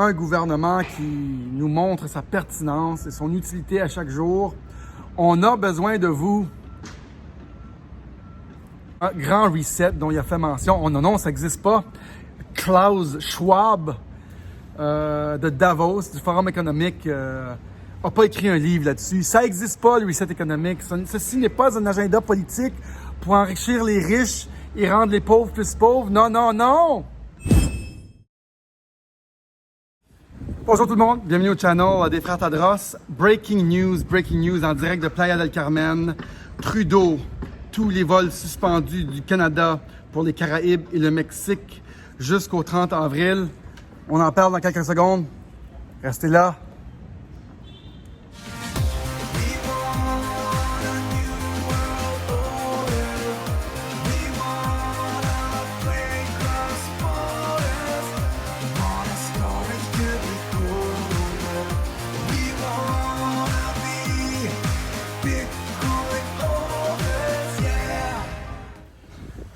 Un gouvernement qui nous montre sa pertinence et son utilité à chaque jour. On a besoin de vous. Un grand reset dont il a fait mention. Oh non, ça n'existe pas. Klaus Schwab de Davos, du Forum économique, n'a pas écrit un livre là-dessus. Ça n'existe pas, le reset économique. Ceci n'est pas un agenda politique pour enrichir les riches et rendre les pauvres plus pauvres. Non, non, non! Bonjour tout le monde, bienvenue au channel des Frères Tadros. Breaking news en direct de Playa del Carmen. Trudeau, tous les vols suspendus du Canada pour les Caraïbes et le Mexique jusqu'au 30 avril. On en parle dans quelques secondes. Restez là.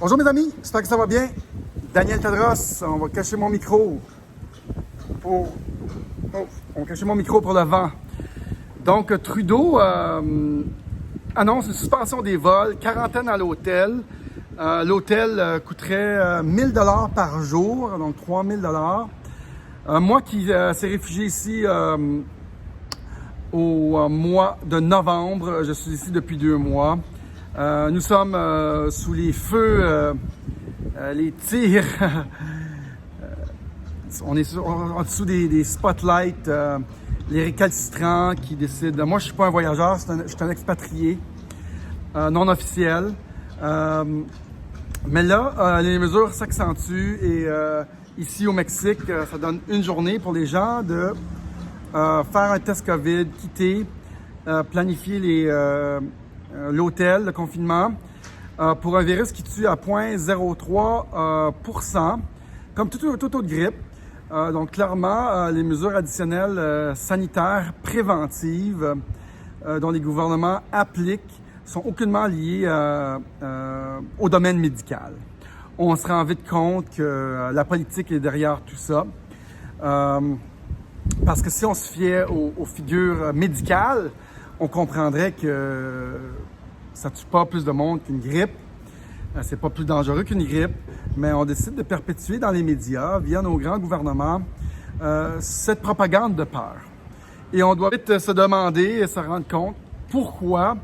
Bonjour mes amis, j'espère que ça va bien. Daniel Tadros, on va cacher mon micro pour le vent. Donc Trudeau annonce une suspension des vols, quarantaine à l'hôtel. L'hôtel coûterait 1 000 $ par jour, donc 3 000 $. Moi qui s'est réfugié ici au mois de novembre, je suis ici depuis 2 mois. Nous sommes sous les feux, les tirs. On est en dessous des spotlights, les récalcitrants qui décident. Moi, je suis pas un voyageur, je suis un expatrié non officiel. Mais là, les mesures s'accentuent et ici au Mexique, ça donne une journée pour les gens de faire un test COVID, quitter, planifier l'hôtel, le confinement, pour un virus qui tue à 0,03%, comme toute autre grippe. Donc clairement, les mesures additionnelles sanitaires préventives dont les gouvernements appliquent sont aucunement liées au domaine médical. On se rend vite compte que la politique est derrière tout ça. Parce que si on se fiait aux figures médicales, on comprendrait que ça ne tue pas plus de monde qu'une grippe. C'est pas plus dangereux qu'une grippe, mais on décide de perpétuer dans les médias, via nos grands gouvernements, cette propagande de peur. Et on doit vite se demander et se rendre compte pourquoi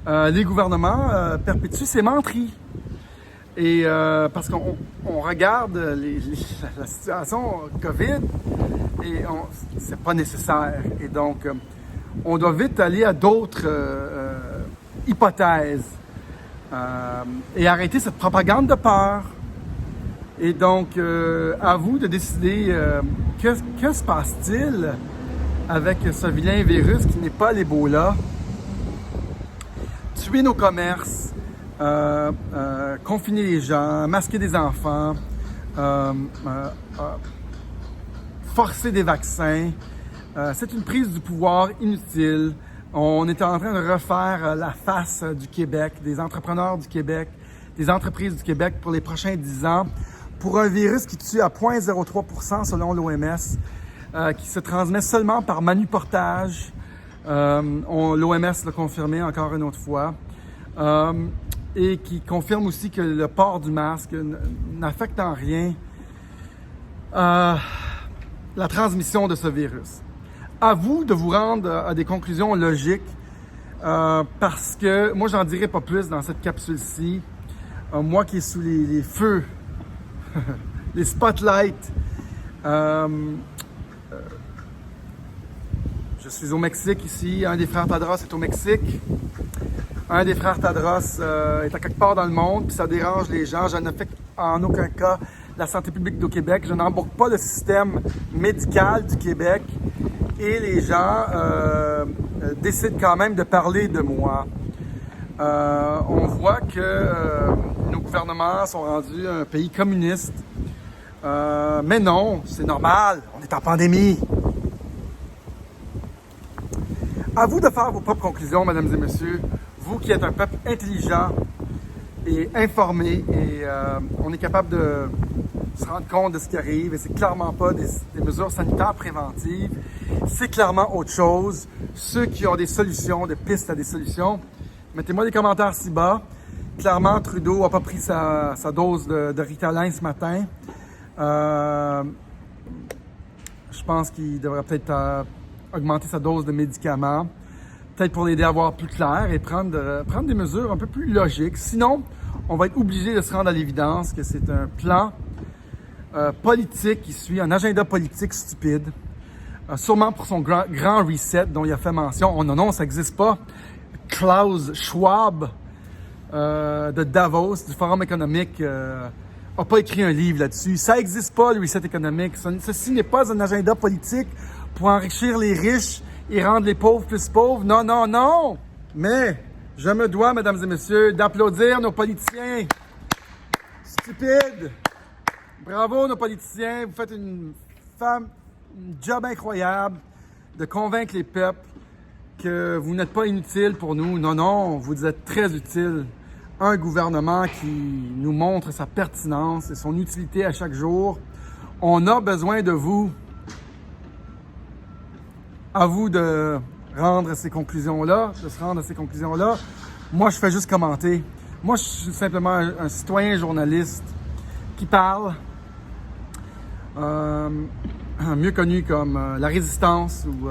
les gouvernements perpétuent ces menteries. Et parce qu'on regarde la situation COVID et c'est pas nécessaire. Et donc, on doit vite aller à d'autres hypothèses et arrêter cette propagande de peur. Et donc, à vous de décider que se passe-t-il avec ce vilain virus qui n'est pas l'Ebola. Tuer nos commerces, confiner les gens, masquer des enfants, forcer des vaccins. C'est une prise du pouvoir inutile. On est en train de refaire la face du Québec, des entrepreneurs du Québec, des entreprises du Québec pour les prochains 10 ans, pour un virus qui tue à 0,03% selon l'OMS, qui se transmet seulement par manuportage. L'OMS l'a confirmé encore une autre fois. Et qui confirme aussi que le port du masque n'affecte en rien la transmission de ce virus. À vous de vous rendre à des conclusions logiques parce que moi, j'en dirai pas plus dans cette capsule-ci. Moi qui est sous les feux, les spotlights. Je suis au Mexique ici. Un des frères Tadros est au Mexique. Un des frères Tadros est à quelque part dans le monde, puis ça dérange les gens. Je n'affecte en aucun cas la santé publique du Québec. Je n'embarque pas le système médical du Québec. Et les gens décident quand même de parler de moi. On voit que nos gouvernements sont rendus un pays communiste. Mais non, c'est normal, on est en pandémie. À vous de faire vos propres conclusions, mesdames et messieurs. Vous qui êtes un peuple intelligent et informé, et on est capable de se rendre compte de ce qui arrive et c'est clairement pas des mesures sanitaires préventives. C'est clairement autre chose. Ceux qui ont des solutions, des pistes à des solutions, mettez-moi des commentaires ci-bas. Clairement, Trudeau n'a pas pris sa dose de Ritalin ce matin. Je pense qu'il devrait peut-être augmenter sa dose de médicaments, peut-être pour l'aider à voir plus clair et prendre des mesures un peu plus logiques. Sinon, on va être obligé de se rendre à l'évidence que c'est un plan politique qui suit, un agenda politique stupide, sûrement pour son grand reset dont il a fait mention. Oh non, ça n'existe pas. Klaus Schwab de Davos, du Forum économique, n'a pas écrit un livre là-dessus. Ça n'existe pas, le reset économique. Ceci n'est pas un agenda politique pour enrichir les riches et rendre les pauvres plus pauvres. Non, non, non! Mais je me dois, mesdames et messieurs, d'applaudir nos politiciens. Stupides! Bravo, nos politiciens. Vous faites une job incroyable de convaincre les peuples que vous n'êtes pas inutiles pour nous. Non, non, vous êtes très utiles. Un gouvernement qui nous montre sa pertinence et son utilité à chaque jour. On a besoin de vous. À vous de rendre ces conclusions-là, de se rendre à ces conclusions-là. Moi, je fais juste commenter. Moi, je suis simplement un citoyen journaliste qui parle, mieux connu comme La Résistance ou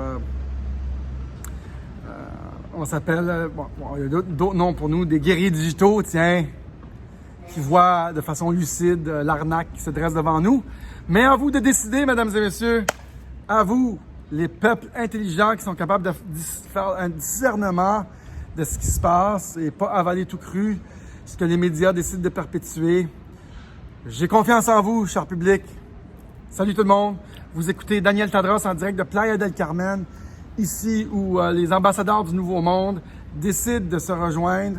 on s'appelle, il y a d'autres noms pour nous, des guerriers digitaux, tiens, qui voient de façon lucide l'arnaque qui se dresse devant nous. Mais à vous de décider, mesdames et messieurs, à vous, les peuples intelligents qui sont capables de faire un discernement de ce qui se passe et pas avaler tout cru ce que les médias décident de perpétuer. J'ai confiance en vous, cher public. Salut tout le monde. Vous écoutez Daniel Tadros en direct de Playa del Carmen, ici où les ambassadeurs du Nouveau Monde décident de se rejoindre.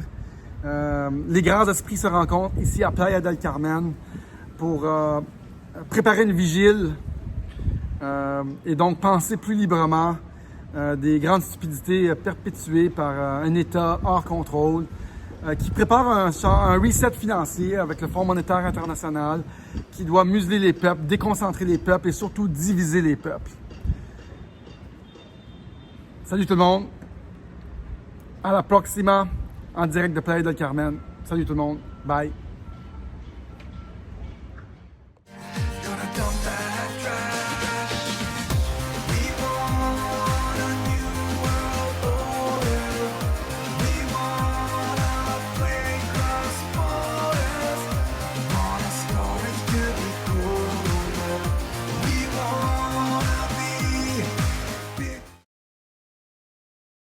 Les grands esprits se rencontrent ici à Playa del Carmen pour préparer une vigile et donc penser plus librement des grandes stupidités perpétuées par un État hors contrôle qui prépare un reset financier avec le Fonds monétaire international qui doit museler les peuples, déconcentrer les peuples et surtout diviser les peuples. Salut tout le monde. À la proxima en direct de Playa del Carmen. Salut tout le monde. Bye.